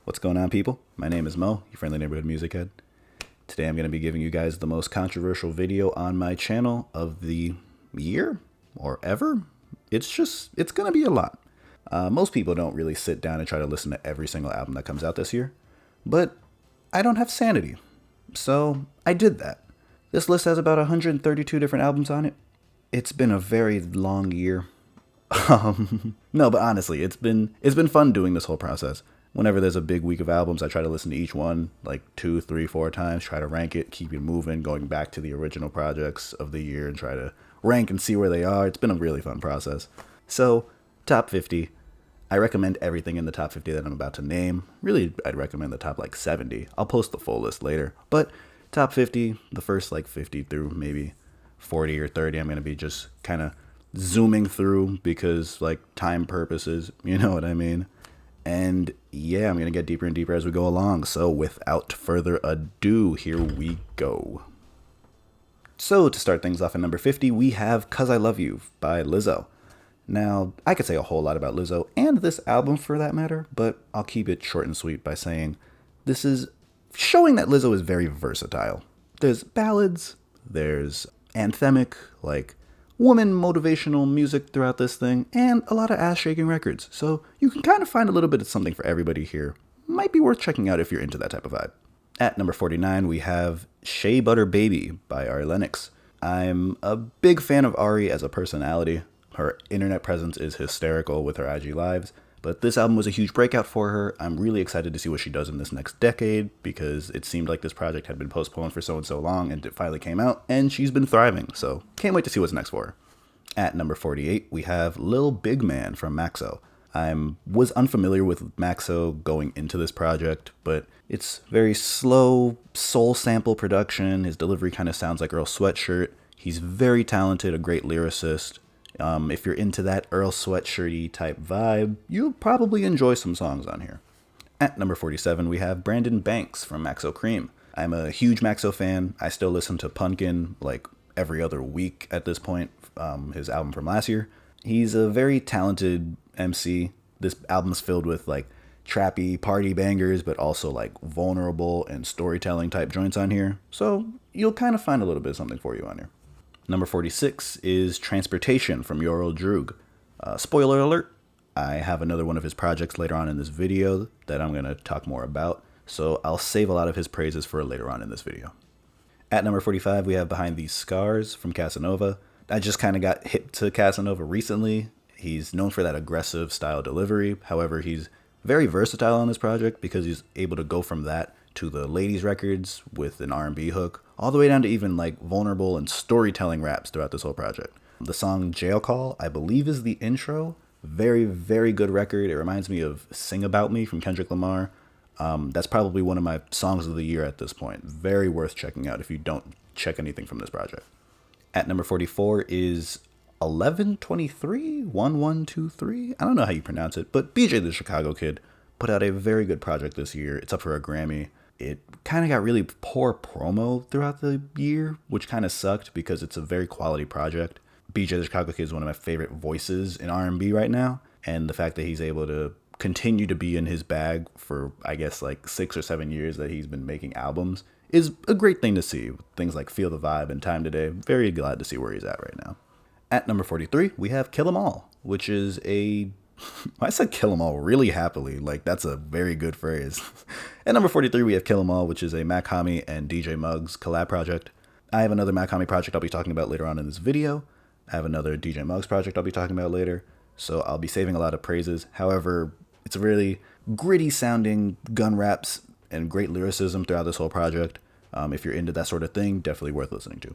What's going on, people? My name is Mo, your friendly neighborhood music head. Today I'm going to be giving you guys the most controversial video on my channel of the year or ever. It's going to be a lot. Most people don't really sit down and try to listen to every single album that comes out this year, but I don't have sanity, so I did that. This list has about 132 different albums on it. It's been a very long year. No, but honestly, it's been fun doing this whole process. Whenever there's a big week of albums, I try to listen to each one like 2, 3, 4 times, try to rank it, keep it moving, going back to the original projects of the year and try to rank and see where they are. It's been a really fun process. So, top 50. I recommend everything in the top 50 that I'm about to name. Really, I'd recommend the top like 70. I'll post the full list later. But top 50, the first like 50 through maybe 40 or 30, I'm going to be just kind of zooming through because like time purposes, you know what I mean? And yeah, I'm going to get deeper and deeper as we go along. So without further ado, here we go. So to start things off at number 50, we have 'Cause I Love You by Lizzo. Now, I could say a whole lot about Lizzo and this album for that matter, but I'll keep it short and sweet by saying this is showing that Lizzo is very versatile. There's ballads, there's anthemic, like woman motivational music throughout this thing, and a lot of ass-shaking records. So you can kind of find a little bit of something for everybody here. Might be worth checking out if you're into that type of vibe. At number 49, we have Shea Butter Baby by Lennox. I'm a big fan of Ari as a personality. Her internet presence is hysterical with her IG lives, but this album was a huge breakout for her. I'm really excited to see what she does in this next decade because it seemed like this project had been postponed for so and so long and it finally came out and she's been thriving. So can't wait to see what's next for her. At number 48, we have Lil Big Man from Maxo. I was unfamiliar with Maxo going into this project, but it's very slow soul sample production. His delivery kind of sounds like Earl Sweatshirt. He's very talented, a great lyricist. If you're into that Earl Sweatshirty type vibe, you'll probably enjoy some songs on here. At number 47, we have Brandon Banks from Maxo Cream. I'm a huge Maxo fan. I still listen to Pumpkin like every other week at this point, his album from last year. He's a very talented MC. This album's filled with like trappy party bangers, but also like vulnerable and storytelling type joints on here. So you'll kind of find a little bit of something for you on here. Number 46 is Transportation from your old Droog. Spoiler alert, I have another one of his projects later on in this video that I'm going to talk more about, so I'll save a lot of his praises for later on in this video. At number 45, we have Behind These Scars from Casanova. I just kind of got hip to Casanova recently. He's known for that aggressive style delivery. However, he's very versatile on this project because he's able to go from that to the ladies records with an R&B hook, all the way down to even like vulnerable and storytelling raps throughout this whole project. The song Jail Call, I believe, is the intro. Very, very good record. It reminds me of Sing About Me from Kendrick Lamar. That's probably one of my songs of the year at this point. Very worth checking out if you don't check anything from this project. At number 44 is 1123. I don't know how you pronounce it, but BJ the Chicago Kid put out a very good project this year. It's up for a Grammy. It kind of got really poor promo throughout the year, which kind of sucked because it's a very quality project. BJ the Chicago Kid is one of my favorite voices in R&B right now, and the fact that he's able to continue to be in his bag for, I guess, like 6 or 7 years that he's been making albums is a great thing to see. Things like Feel the Vibe and Time Today. Very glad to see where he's at right now. At number 43, we have Kill 'Em All, which is a... I said Kill 'Em All really happily. Like, that's a very good phrase. At number 43, we have Kill 'Em All, which is a Mach-Hommy and DJ Muggs collab project. I have another Mach-Hommy project I'll be talking about later on in this video. I have another DJ Muggs project I'll be talking about later. So I'll be saving a lot of praises. However, it's a really gritty sounding gun raps and great lyricism throughout this whole project. If you're into that sort of thing, definitely worth listening to.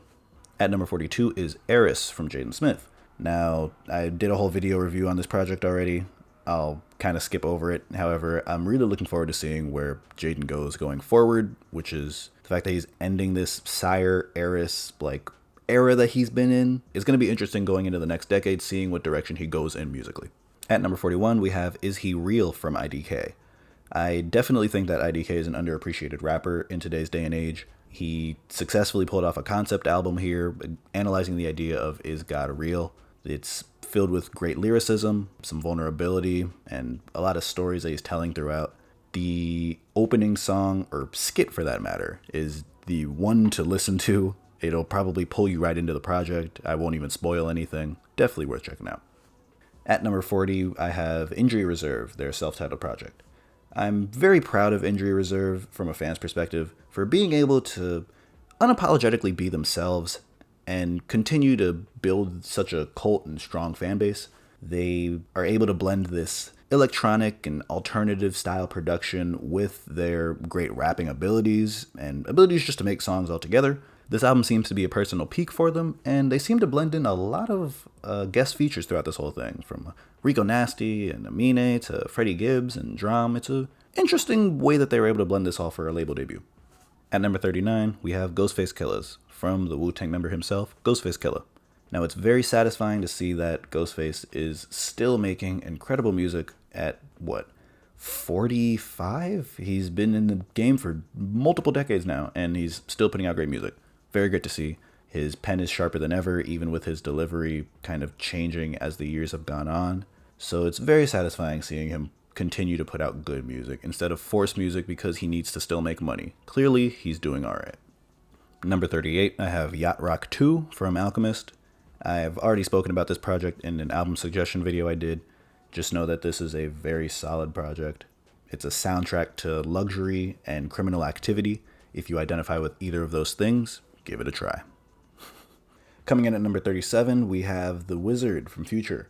At number 42 is ERYS from Jaden Smith. Now, I did a whole video review on this project already. I'll kind of skip over it. However, I'm really looking forward to seeing where Jaden goes going forward, which is the fact that he's ending this Sire ERYS like era that he's been in. It's going to be interesting going into the next decade, seeing what direction he goes in musically. At number 41, we have Is He Real from IDK. I definitely think that IDK is an underappreciated rapper in today's day and age. He successfully pulled off a concept album here, analyzing the idea of is God real? It's filled with great lyricism, some vulnerability, and a lot of stories that he's telling throughout. The opening song, or skit for that matter, is the one to listen to. It'll probably pull you right into the project. I won't even spoil anything. Definitely worth checking out. At number 40, I have Injury Reserve, their self-titled project. I'm very proud of Injury Reserve from a fan's perspective for being able to unapologetically be themselves and continue to build such a cult and strong fan base. They are able to blend this electronic and alternative style production with their great rapping abilities and abilities just to make songs altogether. This album seems to be a personal peak for them, and they seem to blend in a lot of guest features throughout this whole thing, from Rico Nasty and Amine to Freddie Gibbs and Drum. It's an interesting way that they were able to blend this all for a label debut. At number 39, we have Ghostface Killah's, from the Wu-Tang member himself, Ghostface Killah. Now, it's very satisfying to see that Ghostface is still making incredible music at, 45? He's been in the game for multiple decades now, and he's still putting out great music. Very great to see. His pen is sharper than ever, even with his delivery kind of changing as the years have gone on. So it's very satisfying seeing him continue to put out good music instead of forced music because he needs to still make money. Clearly, he's doing alright. Number 38, I have Yacht Rock 2 from Alchemist. I've already spoken about this project in an album suggestion video I did. Just know that this is a very solid project. It's a soundtrack to luxury and criminal activity. If you identify with either of those things, give it a try. Coming in at number 37, we have The WIZRD from Future.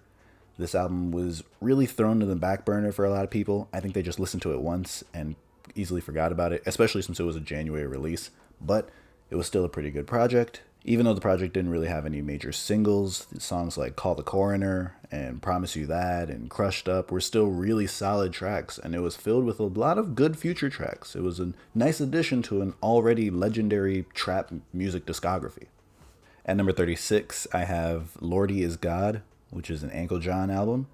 This album was really thrown to the back burner for a lot of people. I think they just listened to it once and easily forgot about it, especially since it was a January release. But it was still a pretty good project. Even though the project didn't really have any major singles, songs like Call the Coroner and Promise You That and Crushed Up were still really solid tracks, and it was filled with a lot of good Future tracks. It was a nice addition to an already legendary trap music discography. At number 36, I have Lordy Is God, which is an Ankle John album.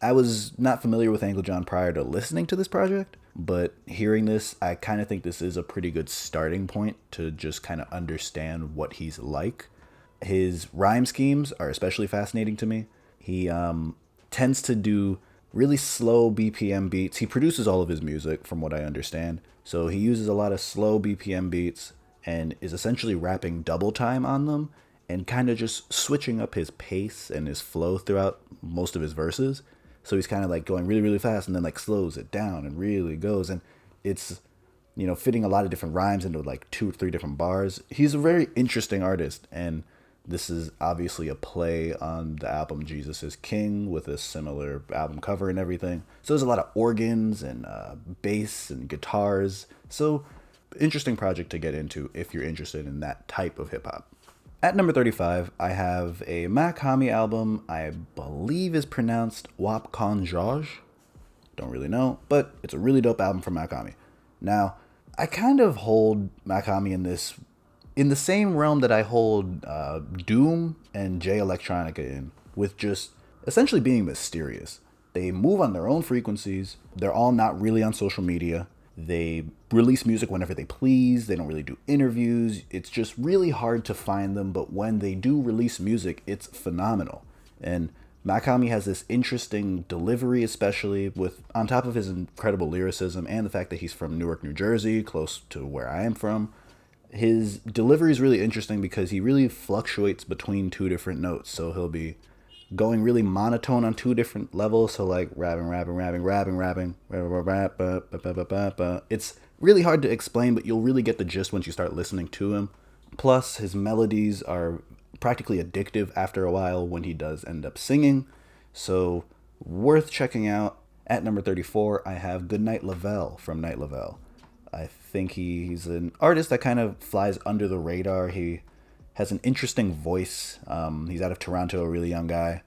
I was not familiar with Ankle John prior to listening to this project, but hearing this, I kind of think this is a pretty good starting point to just kind of understand what he's like. His rhyme schemes are especially fascinating to me. He tends to do really slow BPM beats. He produces all of his music, from what I understand. So he uses a lot of slow BPM beats and is essentially rapping double time on them and kind of just switching up his pace and his flow throughout most of his verses. So he's kind of like going really, really fast and then like slows it down and really goes. And it's, fitting a lot of different rhymes into like 2 or 3 different bars. He's a very interesting artist. And this is obviously a play on the album Jesus is King with a similar album cover and everything. So there's a lot of organs and bass and guitars. So interesting project to get into if you're interested in that type of hip hop. At number 35, I have a Mach-Hommy album I believe is pronounced Wap Konn Jòj. Don't really know, but it's a really dope album from Mach-Hommy. Now, I kind of hold Mach-Hommy in the same realm that I hold Doom and Jay Electronica in, with just essentially being mysterious. They move on their own frequencies. They're all not really on social media. They release music whenever they please. They don't really do interviews. It's just really hard to find them, but when they do release music, it's phenomenal. And Mach-Hommy has this interesting delivery, especially with, on top of his incredible lyricism and the fact that he's from Newark, New Jersey, close to where I am from. His delivery is really interesting because he really fluctuates between 2 different notes. So he'll be going really monotone on 2 different levels. So like rapping. It's really hard to explain, but you'll really get the gist once you start listening to him. Plus, his melodies are practically addictive after a while when he does end up singing. So worth checking out. At number 34, I have Goodnight Lovell from Night Lovell. I think he's an artist that kind of flies under the radar. He has an interesting voice. He's out of Toronto, a really young guy.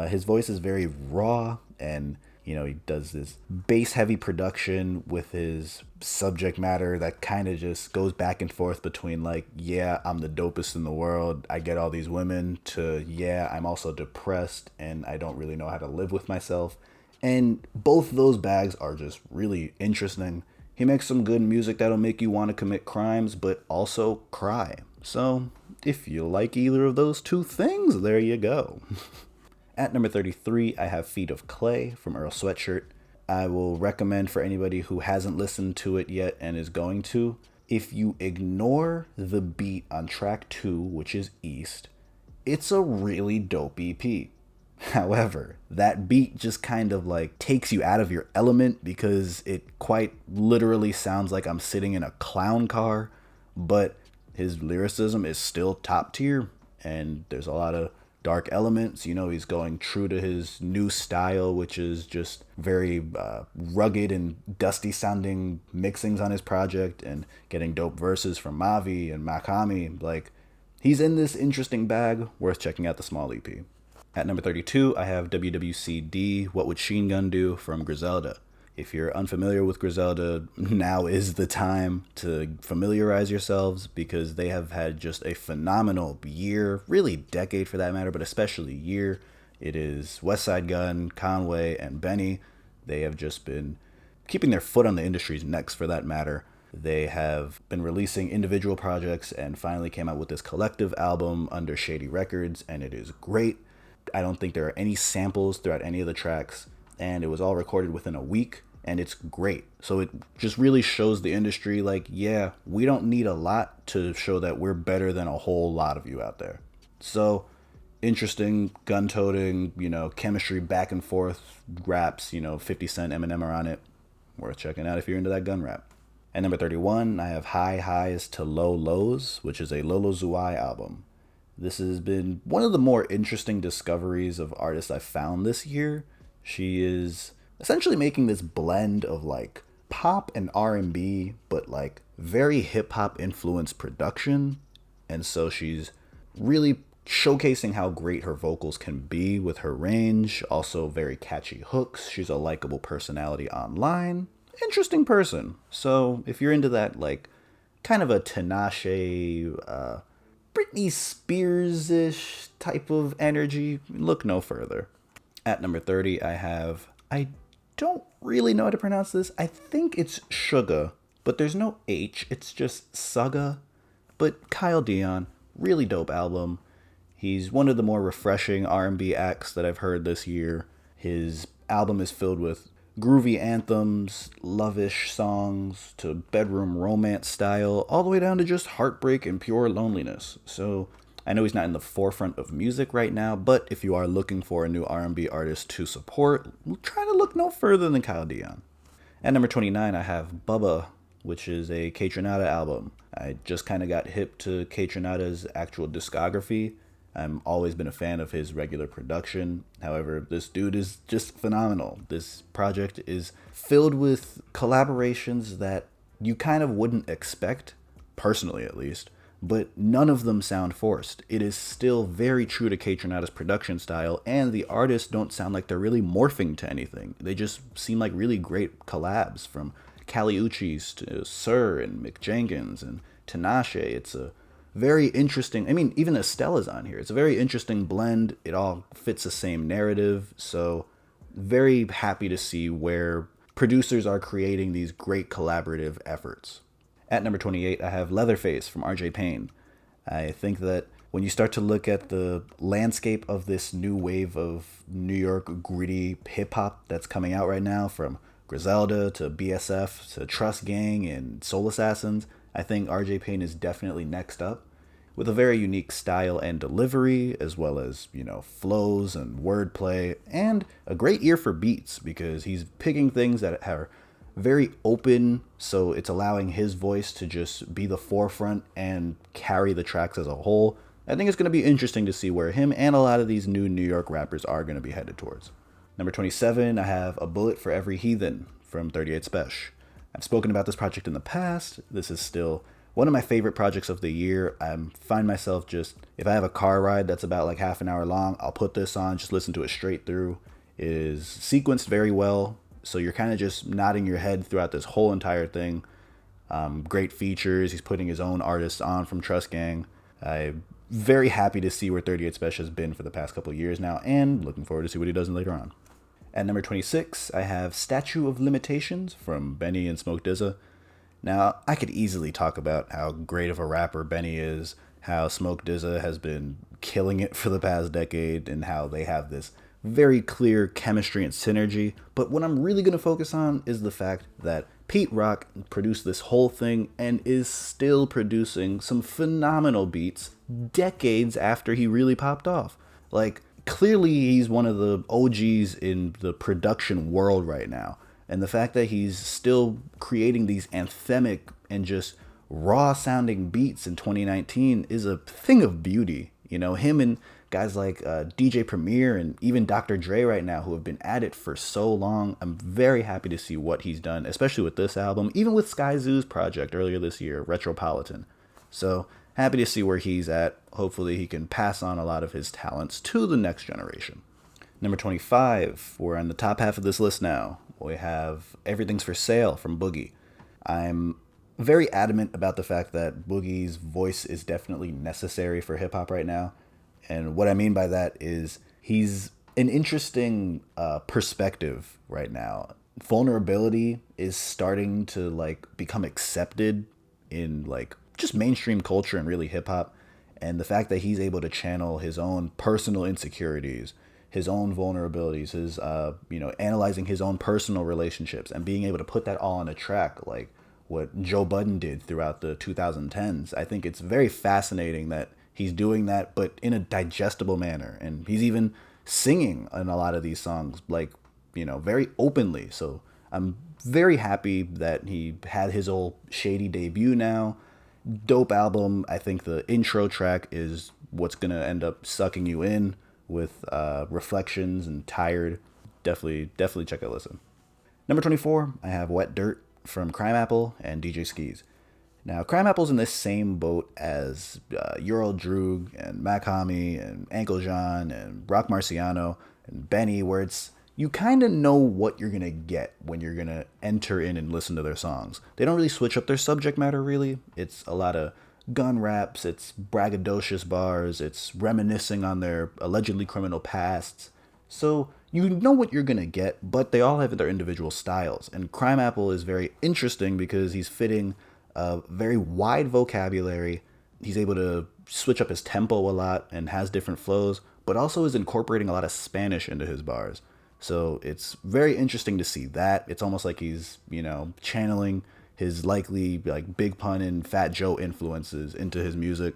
His voice is very raw, and he does this bass-heavy production with his subject matter that kind of just goes back and forth between like, yeah, I'm the dopest in the world, I get all these women, to yeah, I'm also depressed and I don't really know how to live with myself. And both those bags are just really interesting. He makes some good music that'll make you want to commit crimes, but also cry. So if you like either of those 2 things, there you go. At number 33, I have Feet of Clay from Earl Sweatshirt. I will recommend for anybody who hasn't listened to it yet and is going to, if you ignore the beat on track 2, which is East, it's a really dope EP. However, that beat just kind of like takes you out of your element because it quite literally sounds like I'm sitting in a clown car, but his lyricism is still top tier and there's a lot of dark elements. You know, he's going true to his new style, which is just very rugged and dusty sounding mixings on his project and getting dope verses from Mavi and Mach-Hommy. Like, he's in this interesting bag, worth checking out the small EP. At number 32, I have WWCD, What Would Sheen Gun Do from Griselda. If you're unfamiliar with Griselda, now is the time to familiarize yourselves because they have had just a phenomenal year, really decade for that matter, but especially year. It is Westside Gunn, Conway, and Benny. They have just been keeping their foot on the industry's necks for that matter. They have been releasing individual projects and finally came out with this collective album under Shady Records, and it is great. I don't think there are any samples throughout any of the tracks, and it was all recorded within a week, and it's great. So it just really shows the industry, like, yeah, we don't need a lot to show that we're better than a whole lot of you out there. So interesting, gun-toting, you know, chemistry back and forth, raps, you know, 50 Cent, Eminem are on it. Worth checking out if you're into that gun rap. At number 31, I have High Highs to Low Lows, which is a Lolo Zouaï album. This has been one of the more interesting discoveries of artists I've found this year. She is essentially making this blend of like pop and R&B, but like very hip-hop influenced production. And so she's really showcasing how great her vocals can be with her range. Also very catchy hooks. She's a likable personality online. Interesting person. So if you're into that like kind of a Tinashe, Britney Spears-ish type of energy, look no further. At number 30, I don't really know how to pronounce this. I think it's SUGA, but there's no H. It's just SUGA. But Kyle Dion, really dope album. He's one of the more refreshing R&B acts that I've heard this year. His album is filled with groovy anthems, love-ish songs, to bedroom romance style, all the way down to just heartbreak and pure loneliness. So I know he's not in the forefront of music right now, but if you are looking for a new R&B artist to support, try to look no further than Kyle Dion. At number 29, I have Bubba, which is a Kaytranada album. I just kind of got hip to Kaytranada's actual discography. I've always been a fan of his regular production. However, this dude is just phenomenal. This project is filled with collaborations that you kind of wouldn't expect, personally at least, but none of them sound forced. It is still very true to Kaytranada's production style, and the artists don't sound like they're really morphing to anything. They just seem like really great collabs, from Kali Uchis to Sir and Mick Jenkins and Tinashe. It's a very interesting, I mean, even Estella's on here. It's a very interesting blend. It all fits the same narrative. So very happy to see where producers are creating these great collaborative efforts. At number 28, I have Leatherface from RJ Payne. I think that when you start to look at the landscape of this new wave of New York gritty hip hop that's coming out right now, from Griselda to BSF to Trust Gang and Soul Assassins, I think RJ Payne is definitely next up, with a very unique style and delivery, as well as, you know, flows and wordplay, and a great ear for beats, because he's picking things that are very open, so it's allowing his voice to just be the forefront and carry the tracks as a whole. I think it's going to be interesting to see where him and a lot of these new New York rappers are going to be headed towards. Number 27, I have A Bullet for Every Heathen from 38 Spesh. I've spoken about this project in the past. This is still one of my favorite projects of the year. I find myself just, if I have a car ride that's about like half an hour long, I'll put this on, just listen to it straight through. It is sequenced very well, so you're kind of just nodding your head throughout this whole entire thing. Great features. He's putting his own artists on from Trust Gang. I'm very happy to see where 38 Spesh has been for the past couple of years now, and looking forward to see what he does later on. At number 26, I have Statue of Limitations from Benny and Smoke DZA. Now, I could easily talk about how great of a rapper Benny is, how Smoke DZA has been killing it for the past decade, and how they have this very clear chemistry and synergy. But what I'm really going to focus on is the fact that Pete Rock produced this whole thing and is still producing some phenomenal beats decades after he really popped off. Like, clearly he's one of the OGs in the production world right now. And the fact that he's still creating these anthemic and just raw sounding beats in 2019 is a thing of beauty. You know, him and guys like DJ Premier and even Dr. Dre right now, who have been at it for so long. I'm very happy to see what he's done, especially with this album, even with Sky Zoo's project earlier this year, Retropolitan. So happy to see where he's at. Hopefully he can pass on a lot of his talents to the next generation. Number 25, we're on the top half of this list now. We have Everything's for Sale from Boogie. I'm very adamant about the fact that Boogie's voice is definitely necessary for hip-hop right now. And what I mean by that is he's an interesting perspective right now. Vulnerability is starting to like become accepted in like just mainstream culture and really hip-hop. And the fact that he's able to channel his own personal insecurities, his own vulnerabilities, his analyzing his own personal relationships and being able to put that all on a track, like what Joe Budden did throughout the 2010s. I think it's very fascinating that he's doing that, but in a digestible manner. And he's even singing in a lot of these songs, like, very openly. So I'm very happy that he had his old Shady debut now. Dope album. I think the intro track is what's going to end up sucking you in with Reflections and Tired. Definitely check out listen. Number 24, I have Wet Dirt from CRIMEAPPLE and DJ Skizz. Now, CRIMEAPPLE's in this same boat as Droog and Mach-Hommy and Ankle John and Rock Marciano and Benny, where it's you kind of know what you're going to get when you're going to enter in and listen to their songs. They don't really switch up their subject matter, really. It's a lot of gun raps, it's braggadocious bars, it's reminiscing on their allegedly criminal pasts. So you know what you're going to get, but they all have their individual styles. And CRIMEAPPLE is very interesting because he's fitting a very wide vocabulary. He's able to switch up his tempo a lot and has different flows, but also is incorporating a lot of Spanish into his bars. So it's very interesting to see that. It's almost like he's, channeling his likely like Big Pun and Fat Joe influences into his music.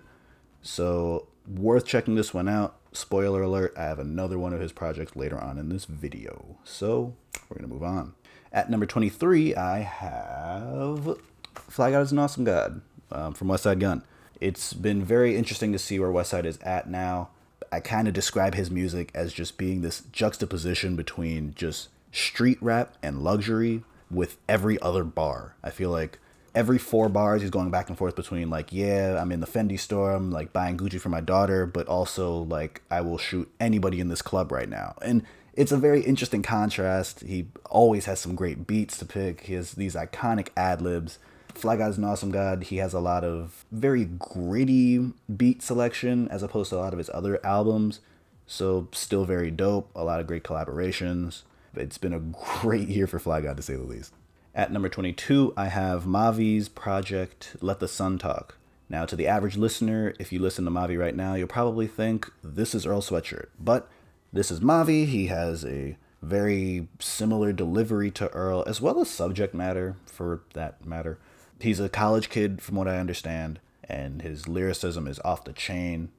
So worth checking this one out. Spoiler alert, I have another one of his projects later on in this video. So we're going to move on. At number 23, I have Fly God is an Awesome God from Westside Gunn. It's been very interesting to see where Westside is at now. I kind of describe his music as just being this juxtaposition between just street rap and luxury with every other bar. I feel like every 4 bars he's going back and forth between like, yeah, I'm in the Fendi store, I'm like buying Gucci for my daughter, but also like I will shoot anybody in this club right now. And it's a very interesting contrast. He always has some great beats to pick. He has these iconic ad-libs. Fly God is an Awesome God, he has a lot of very gritty beat selection as opposed to a lot of his other albums. So still very dope. A lot of great collaborations. It's been a great year for Fly God, to say the least. At number 22, I have Mavi's project, Let the Sun Talk. Now, to the average listener, if you listen to Mavi right now, you'll probably think this is Earl Sweatshirt. But this is Mavi. He has a very similar delivery to Earl, as well as subject matter, for that matter. He's a college kid, from what I understand, and his lyricism is off the chain.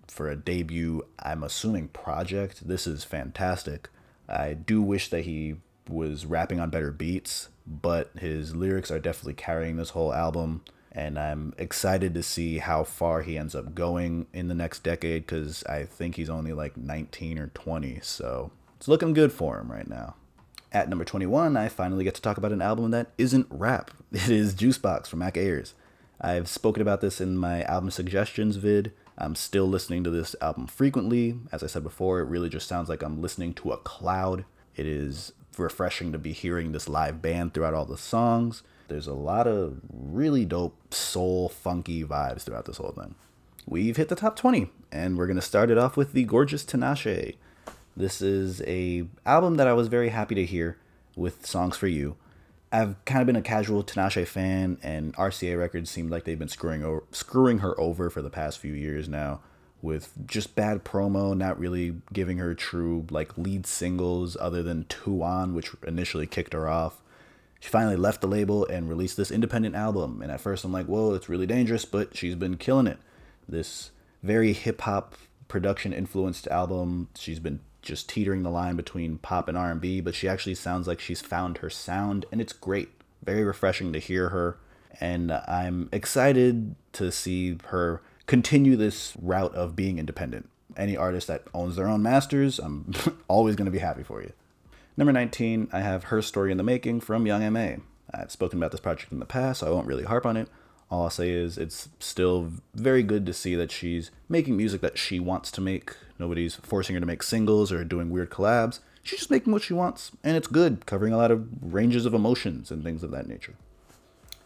For a debut, I'm assuming project, this is fantastic. I do wish that he was rapping on better beats, but his lyrics are definitely carrying this whole album, and I'm excited to see how far he ends up going in the next decade, because I think he's only like 19 or 20, so it's looking good for him right now. At number 21, I finally get to talk about an album that isn't rap. It is Juicebox from Mac Ayres. I've spoken about this in my album suggestions vid. I'm still listening to this album frequently. As I said before, it really just sounds like I'm listening to a cloud. It is refreshing to be hearing this live band throughout all the songs. There's a lot of really dope soul, funky vibes throughout this whole thing. We've hit the top 20, and we're going to start it off with the gorgeous Tinashe. This is a album that I was very happy to hear with Songs for You. I've kind of been a casual Tinashe fan, and RCA Records seemed like they've been screwing her over for the past few years now with just bad promo, not really giving her true like lead singles other than Two On, which initially kicked her off. She finally left the label and released this independent album. And at first I'm like, whoa, it's really dangerous, but she's been killing it. This very hip-hop production influenced album. She's been just teetering the line between pop and R&B, but she actually sounds like she's found her sound, and it's great. Very refreshing to hear her, and I'm excited to see her continue this route of being independent. Any artist that owns their own masters, I'm always going to be happy for you. Number 19, I have Her Story in the Making from Young M.A. I've spoken about this project in the past, so I won't really harp on it. All I'll say is it's still very good to see that she's making music that she wants to make. Nobody's forcing her to make singles or doing weird collabs. She's just making what she wants, and it's good, covering a lot of ranges of emotions and things of that nature.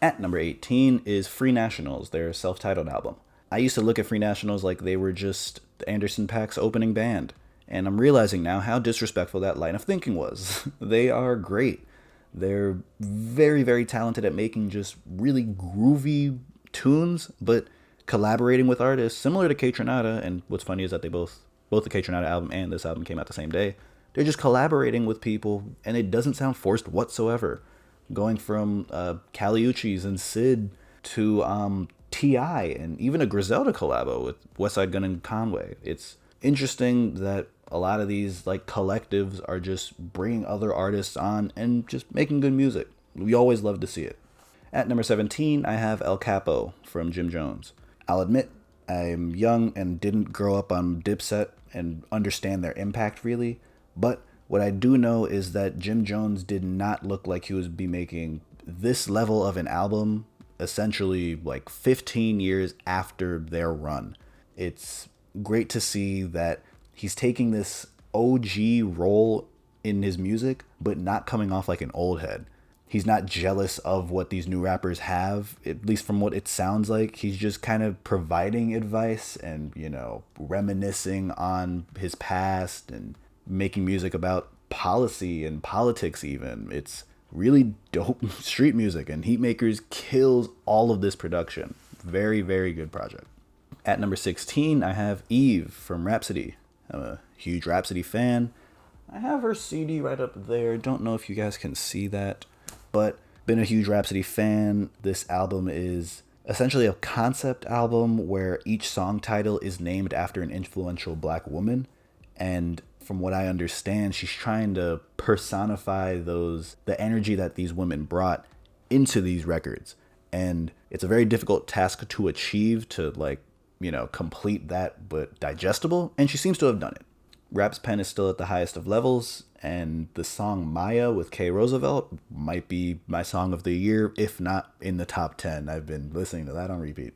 At number 18 is Free Nationals, their self-titled album. I used to look at Free Nationals like they were just Anderson .Paak's opening band, and I'm realizing now how disrespectful that line of thinking was. They are great. They're very, very talented at making just really groovy tunes, but collaborating with artists similar to Kaytranada. And what's funny is that they both the Kaytranada album and this album came out the same day. They're just collaborating with people, and it doesn't sound forced whatsoever. Going from Kali Uchis and Sid to T.I. and even a Griselda collabo with Westside Gunn and Conway. It's interesting that a lot of these like collectives are just bringing other artists on and just making good music. We always love to see it. At number 17, I have El Capo from Jim Jones. I'll admit, I'm young and didn't grow up on Dipset and understand their impact really, but what I do know is that Jim Jones did not look like he would be making this level of an album essentially like 15 years after their run. It's great to see that he's taking this OG role in his music, but not coming off like an old head. He's not jealous of what these new rappers have, at least from what it sounds like. He's just kind of providing advice and, reminiscing on his past and making music about policy and politics even. It's really dope street music, and Heatmakers kills all of this production. Very, very good project. At number 16, I have Eve from Rhapsody. I'm a huge Rhapsody fan. I have her CD right up there. Don't know if you guys can see that, but been a huge Rhapsody fan. This album is essentially a concept album where each song title is named after an influential black woman. And from what I understand, she's trying to personify the energy that these women brought into these records. And it's a very difficult task to achieve, to complete that, but digestible, and she seems to have done it. Rap's pen is still at the highest of levels, and the song Maya with K. Roosevelt might be my song of the year, if not in the top 10. I've been listening to that on repeat.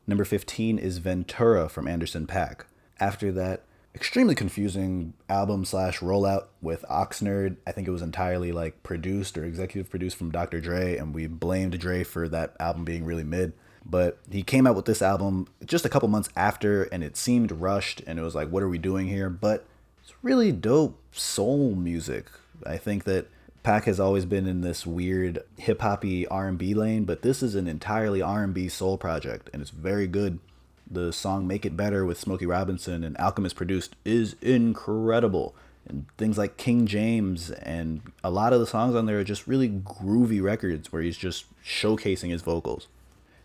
Number 15 is Ventura from Anderson .Paak. After that extremely confusing album / rollout with Oxnard, I think it was entirely produced or executive produced from Dr. Dre, and we blamed Dre for that album being really mid. But he came out with this album just a couple months after, and it seemed rushed, and it was like, what are we doing here? But it's really dope soul music. I think that Paak has always been in this weird hip-hoppy R&B lane, but this is an entirely R&B soul project, and it's very good. The song Make It Better with Smokey Robinson and Alchemist produced is incredible. And things like King James and a lot of the songs on there are just really groovy records where he's just showcasing his vocals.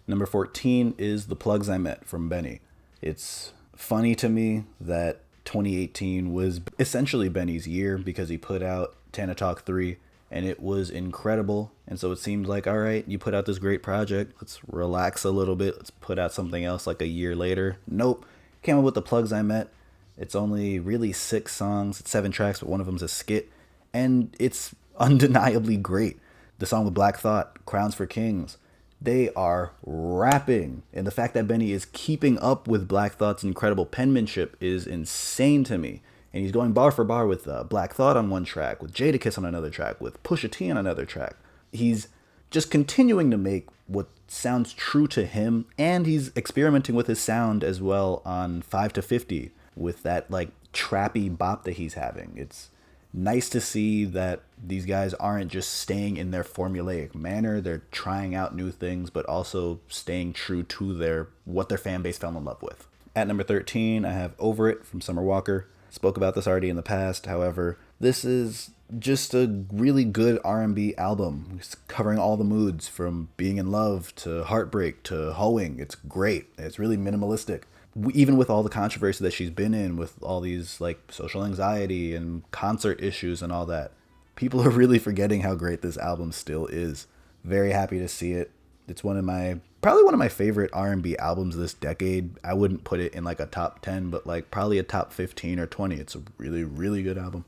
Number 14 is The Plugs I Met from Benny. It's funny to me that 2018 was essentially Benny's year because he put out Tana Talk 3 and it was incredible. And so it seemed like, all right, you put out this great project. Let's relax a little bit. Let's put out something else like a year later. Nope. Came up with The Plugs I Met. It's only really 6 songs. It's 7 tracks, but one of them's a skit. And it's undeniably great. The song with Black Thought, Crowns for Kings. They are rapping. And the fact that Benny is keeping up with Black Thought's incredible penmanship is insane to me. And he's going bar for bar with Black Thought on one track, with Jadakiss on another track, with Pusha T on another track. He's just continuing to make what sounds true to him, and he's experimenting with his sound as well on 5 to 50 with that trappy bop that he's having. It's nice to see that these guys aren't just staying in their formulaic manner. They're trying out new things, but also staying true to what their fan base fell in love with. At number 13, I have Over It from Summer Walker. Spoke about this already in the past. However, this is just a really good R&B album. It's covering all the moods from being in love to heartbreak to hoeing. It's great. It's really minimalistic. Even with all the controversy that she's been in with all these like social anxiety and concert issues and all that, people are really forgetting how great this album still is. Very happy to see it. It's probably one of my favorite R&B albums this decade. I wouldn't put it in like a top 10, but like probably a top 15 or 20. It's a really, really good album.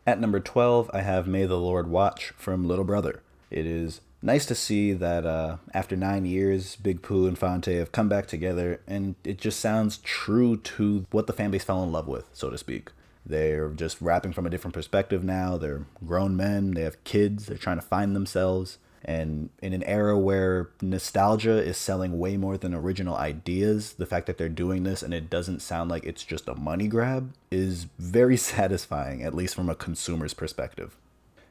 At number 12, I have May the Lord Watch from Little Brother. It is nice to see that after 9 years, Big Pooh and Fonte have come back together, and it just sounds true to what the fanbase fell in love with, so to speak. They're just rapping from a different perspective now. They're grown men. They have kids. They're trying to find themselves. And in an era where nostalgia is selling way more than original ideas, the fact that they're doing this and it doesn't sound like it's just a money grab is very satisfying, at least from a consumer's perspective.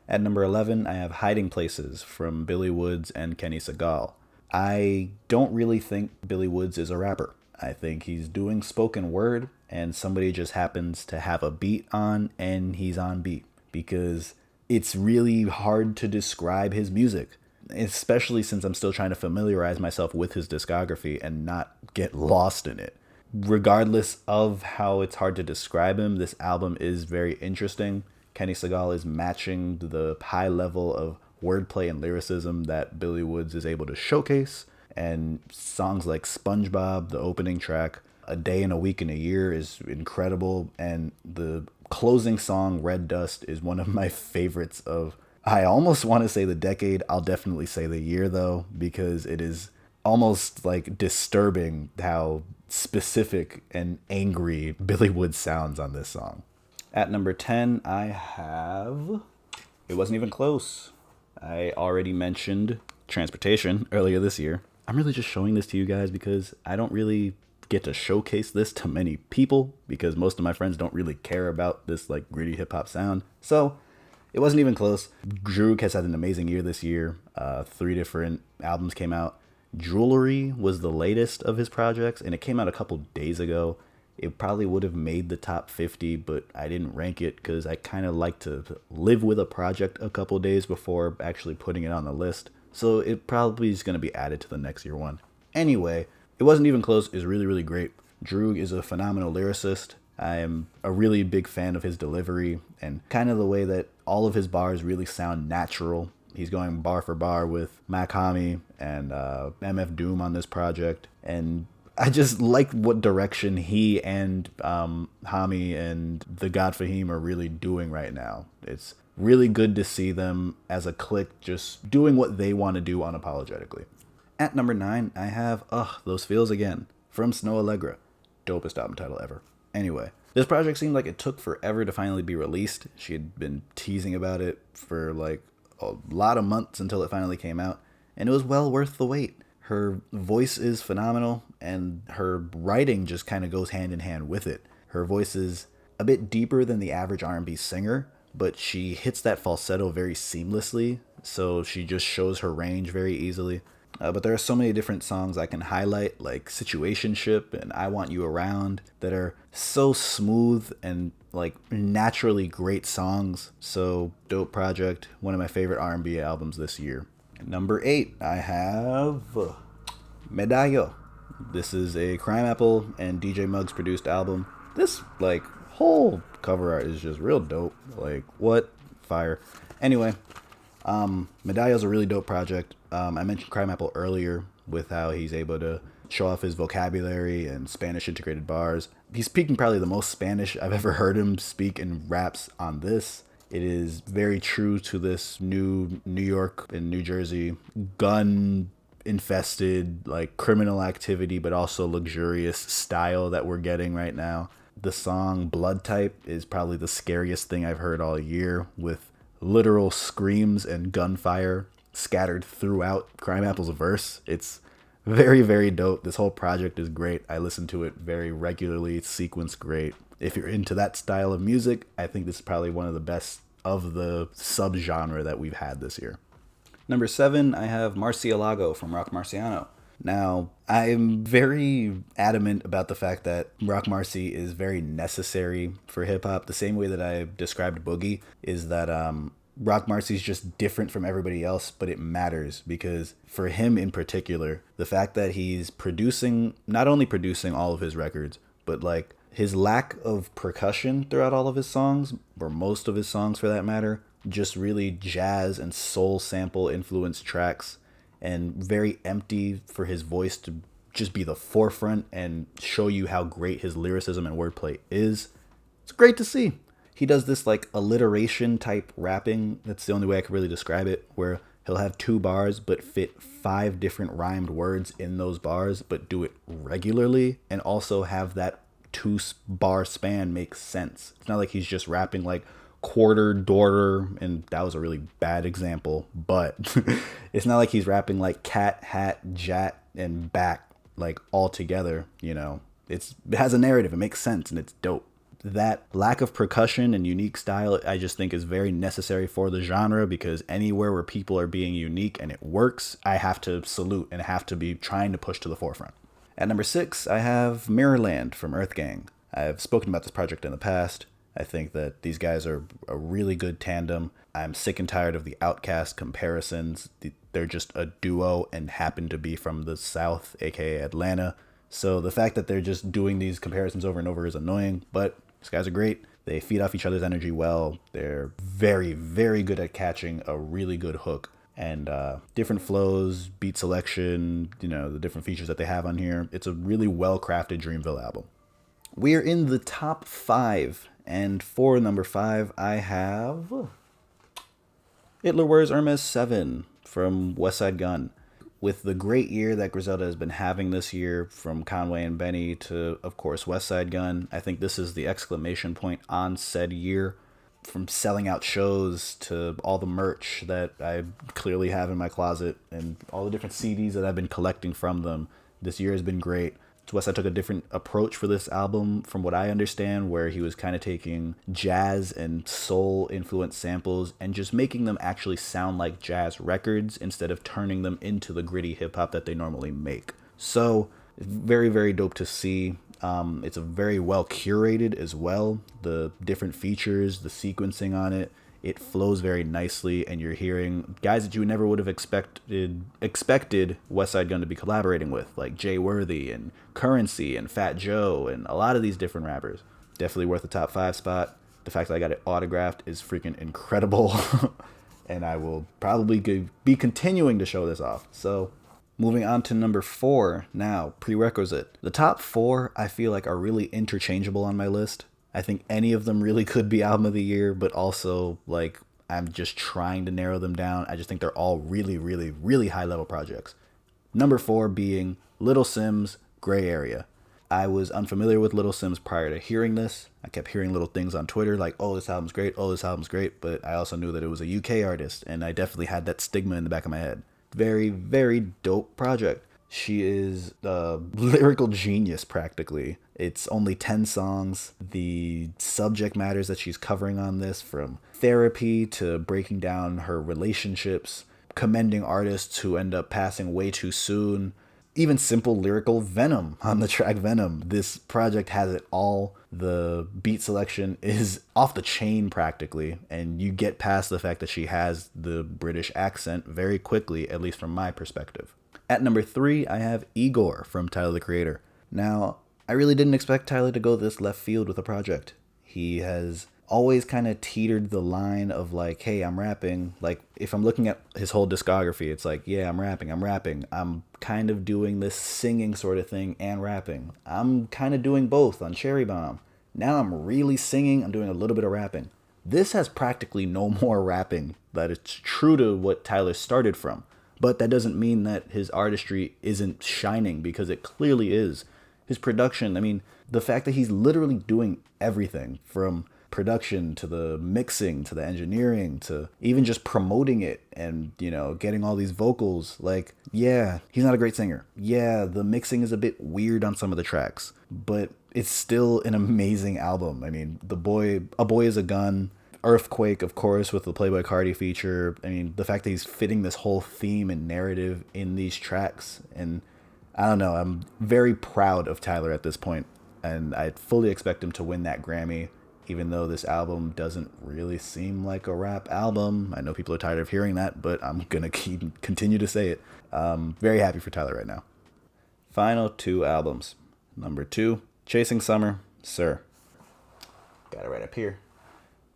At number 11, I have Hiding Places from Billy Woods and Kenny Segal. I don't really think Billy Woods is a rapper. I think he's doing spoken word and somebody just happens to have a beat on and he's on beat, because it's really hard to describe his music, especially since I'm still trying to familiarize myself with his discography and not get lost in it. Regardless of how it's hard to describe him, this album is very interesting. Kenny Segal is matching the high level of wordplay and lyricism that Billy Woods is able to showcase, and songs like SpongeBob, the opening track, A Day and a Week and a Year is incredible, and the closing song, Red Dust, is one of my favorites of, I almost want to say the decade. I'll definitely say the year though, because it is almost like disturbing how specific and angry Billy Woods sounds on this song. At number 10, I have, it wasn't even close. I already mentioned Transportation earlier this year. I'm really just showing this to you guys because I don't really get to showcase this to many people, because most of my friends don't really care about this like gritty hip hop sound. So it wasn't even close. Droog has had an amazing year this year. 3 different albums came out. Jewelry was the latest of his projects, and it came out a couple days ago. It probably would have made the top 50, but I didn't rank it because I kind of like to live with a project a couple days before actually putting it on the list. So it probably is going to be added to the next year one. Anyway, it wasn't even close. It's really, really great. Droog is a phenomenal lyricist. I am a really big fan of his delivery and kind of the way that all of his bars really sound natural. He's going bar for bar with Mach-Hommy and MF Doom on this project. And I just like what direction he and Hommy and the God Fahim are really doing right now. It's really good to see them as a clique just doing what they want to do unapologetically. At number 9, I have Those Feels Again from Snow Allegra. Dopest album title ever. Anyway, this project seemed like it took forever to finally be released. She had been teasing about it for like a lot of months until it finally came out, and it was well worth the wait. Her voice is phenomenal, and her writing just kind of goes hand in hand with it. Her voice is a bit deeper than the average R&B singer, but she hits that falsetto very seamlessly, so she just shows her range very easily. But there are so many different songs I can highlight, like Situationship and I Want You Around, that are so smooth and like naturally great songs. So dope project, one of my favorite R&B albums this year. Number 8, I have Medallo. This is a CRIMEAPPLE and DJ Muggs produced album. This like whole cover art is just real dope. Like what? Fire. Anyway, Medallo's a really dope project. I mentioned CRIMEAPPLE earlier with how he's able to show off his vocabulary and Spanish integrated bars. He's speaking probably the most Spanish I've ever heard him speak in raps on this. It is very true to this new New York and New Jersey gun infested like criminal activity, but also luxurious style that we're getting right now. The song Blood Type is probably the scariest thing I've heard all year, with literal screams and gunfire scattered throughout CRIMEAPPLE's verse. It's very, very dope. This whole project is great. I listen to it very regularly. It's sequenced great. If you're into that style of music, I think this is probably one of the best of the subgenre that we've had this year. Number 7, I have Marcielago from Rock Marciano. Now, I'm very adamant about the fact that Rock Marcy is very necessary for hip hop. The same way that I described Boogie is that Rock Marcy's just different from everybody else, but it matters because for him in particular, the fact that he's not only producing all of his records, but like his lack of percussion throughout all of his songs, or most of his songs for that matter, just really jazz and soul sample influenced tracks, and very empty for his voice to just be the forefront and show you how great his lyricism and wordplay is. It's great to see. He does this like alliteration type rapping. That's the only way I could really describe it, where he'll have 2 bars but fit 5 different rhymed words in those bars, but do it regularly and also have that 2-bar span make sense. It's not like he's just rapping like quarter, daughter, and that was a really bad example, but it's not like he's rapping like cat, hat, jat, and back like all together, you know. It has a narrative, it makes sense, and it's dope. That lack of percussion and unique style, I just think is very necessary for the genre, because anywhere where people are being unique and it works, I have to salute and have to be trying to push to the forefront. At number 6, I have Mirrorland from Earth Gang. I've spoken about this project in the past. I think that these guys are a really good tandem. I'm sick and tired of the Outcast comparisons. They're just a duo and happen to be from the South, aka Atlanta. So the fact that they're just doing these comparisons over and over is annoying, but these guys are great. They feed off each other's energy well. They're very, very good at catching a really good hook. And different flows, beat selection, you know, the different features that they have on here. It's a really well-crafted Dreamville album. We're in the top 5. And for number 5, I have Hitler Wears Hermes 7 from Westside Gunn. With the great year that Griselda has been having this year, from Conway and Benny to, of course, Westside Gunn, I think this is the exclamation point on said year. From selling out shows to all the merch that I clearly have in my closet and all the different CDs that I've been collecting from them, this year has been great. Westside took a different approach for this album, from what I understand, where he was kind of taking jazz and soul influenced samples and just making them actually sound like jazz records instead of turning them into the gritty hip hop that they normally make. So very, very dope to see. It's a very well curated as well. The different features, the sequencing on it, it flows very nicely, and you're hearing guys that you never would have expected Westside Gunn to be collaborating with, like Jay Worthy and Currency and Fat Joe and a lot of these different rappers. Definitely worth the top 5 spot. The fact that I got it autographed is freaking incredible, and I will probably be continuing to show this off. So moving on to number 4 now, prerequisite. The top 4 I feel like are really interchangeable on my list. I think any of them really could be album of the year, but also like I'm just trying to narrow them down. I just think they're all really, really, really high level projects. Number 4 being Little Simz, Gray Area. I was unfamiliar with Little Simz prior to hearing this. I kept hearing little things on Twitter like, oh, this album's great, oh, this album's great, but I also knew that it was a UK artist, and I definitely had that stigma in the back of my head. Very, very dope project. She is a lyrical genius, practically. It's only 10 songs. The subject matters that she's covering on this, from therapy to breaking down her relationships, commending artists who end up passing way too soon, even simple lyrical venom on the track Venom. This project has it all. The beat selection is off the chain practically, and you get past the fact that she has the British accent very quickly, at least from my perspective. At number 3, I have Igor from Tyler, the Creator. Now, I really didn't expect Tyler to go this left field with a project. He has always kind of teetered the line of like, hey, I'm rapping. Like, if I'm looking at his whole discography, it's like, yeah, I'm rapping. I'm kind of doing this singing sort of thing and rapping. I'm kind of doing both on Cherry Bomb. Now I'm really singing. I'm doing a little bit of rapping. This has practically no more rapping. That it's true to what Tyler started from. But that doesn't mean that his artistry isn't shining, because it clearly is. His production, I mean, the fact that he's literally doing everything from production to the mixing to the engineering to even just promoting it and, you know, getting all these vocals. Like, yeah, he's not a great singer. Yeah, the mixing is a bit weird on some of the tracks, but it's still an amazing album. I mean, A Boy Is a Gun, Earthquake, of course, with the Playboi Carti feature. I mean, the fact that he's fitting this whole theme and narrative in these tracks, and I don't know. I'm very proud of Tyler at this point, and I fully expect him to win that Grammy, even though this album doesn't really seem like a rap album. I know people are tired of hearing that, but I'm going to continue to say it. Very happy for Tyler right now. Final 2 albums. Number 2, Chasing Summer, Sir. Got it right up here.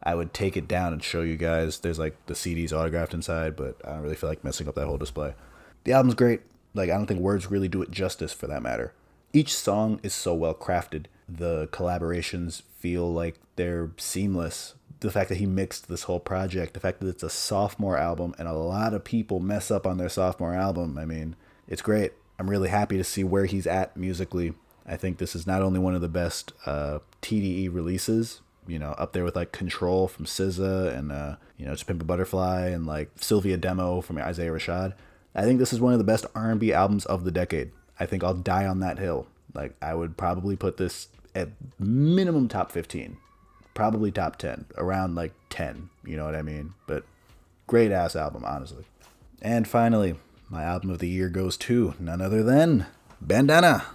I would take it down and show you guys. There's like the CDs autographed inside, but I don't really feel like messing up that whole display. The album's great. Like, I don't think words really do it justice for that matter. Each song is so well crafted. The collaborations feel like they're seamless. The fact that he mixed this whole project, the fact that it's a sophomore album and a lot of people mess up on their sophomore album. I mean, it's great. I'm really happy to see where he's at musically. I think this is not only one of the best TDE releases, you know, up there with like Control from SZA and, you know, To Pimp a Butterfly and like Sylvia Demo from Isaiah Rashad. I think this is one of the best R&B albums of the decade. I think I'll die on that hill. Like, I would probably put this at minimum top 15, probably top 10, around like 10, you know what I mean? But great ass album, honestly. And finally, my album of the year goes to none other than Bandana.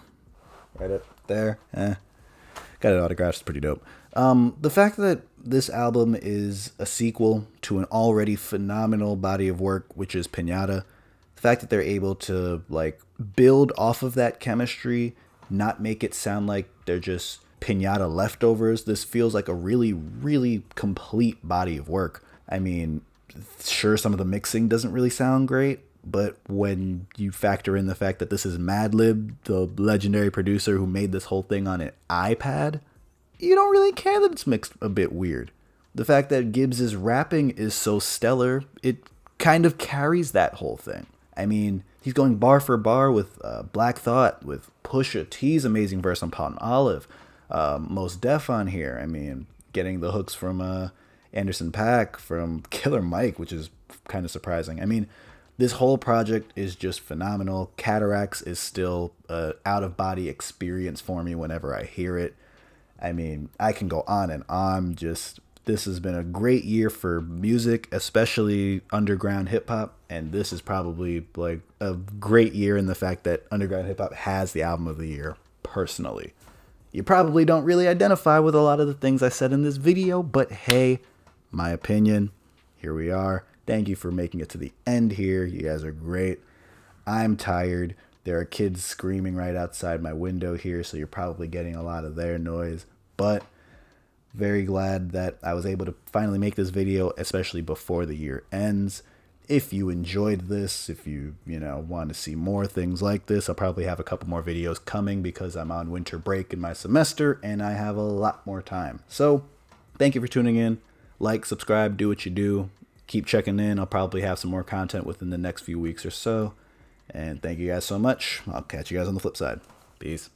Right up there. Got it autographed. It's pretty dope. The fact that this album is a sequel to an already phenomenal body of work, which is Pinata. The fact that they're able to like build off of that chemistry, not make it sound like they're just Pinata leftovers. This feels like a really, really complete body of work. I mean, sure, some of the mixing doesn't really sound great, but when you factor in the fact that this is Madlib, the legendary producer who made this whole thing on an iPad, you don't really care that it's mixed a bit weird. The fact that Gibbs' rapping is so stellar, it kind of carries that whole thing. I mean, he's going bar for bar with Black Thought, with Pusha T's amazing verse on Palm Olive, Mos Def on here. I mean, getting the hooks from Anderson .Paak, from Killer Mike, which is kind of surprising. I mean, this whole project is just phenomenal. Cataracts is still an out-of-body experience for me whenever I hear it. I mean, I can go on and on. This has been a great year for music, especially underground hip-hop, and this is probably like a great year in the fact that underground hip-hop has the album of the year, personally. You probably don't really identify with a lot of the things I said in this video, but hey, my opinion, here we are. Thank you for making it to the end here. You guys are great. I'm tired. There are kids screaming right outside my window here, so you're probably getting a lot of their noise, but very glad that I was able to finally make this video, especially before the year ends. If you enjoyed this, if you want to see more things like this, I'll probably have a couple more videos coming because I'm on winter break in my semester and I have a lot more time. So thank you for tuning in. Like, subscribe, do what you do. Keep checking in. I'll probably have some more content within the next few weeks or so. And thank you guys so much. I'll catch you guys on the flip side. Peace.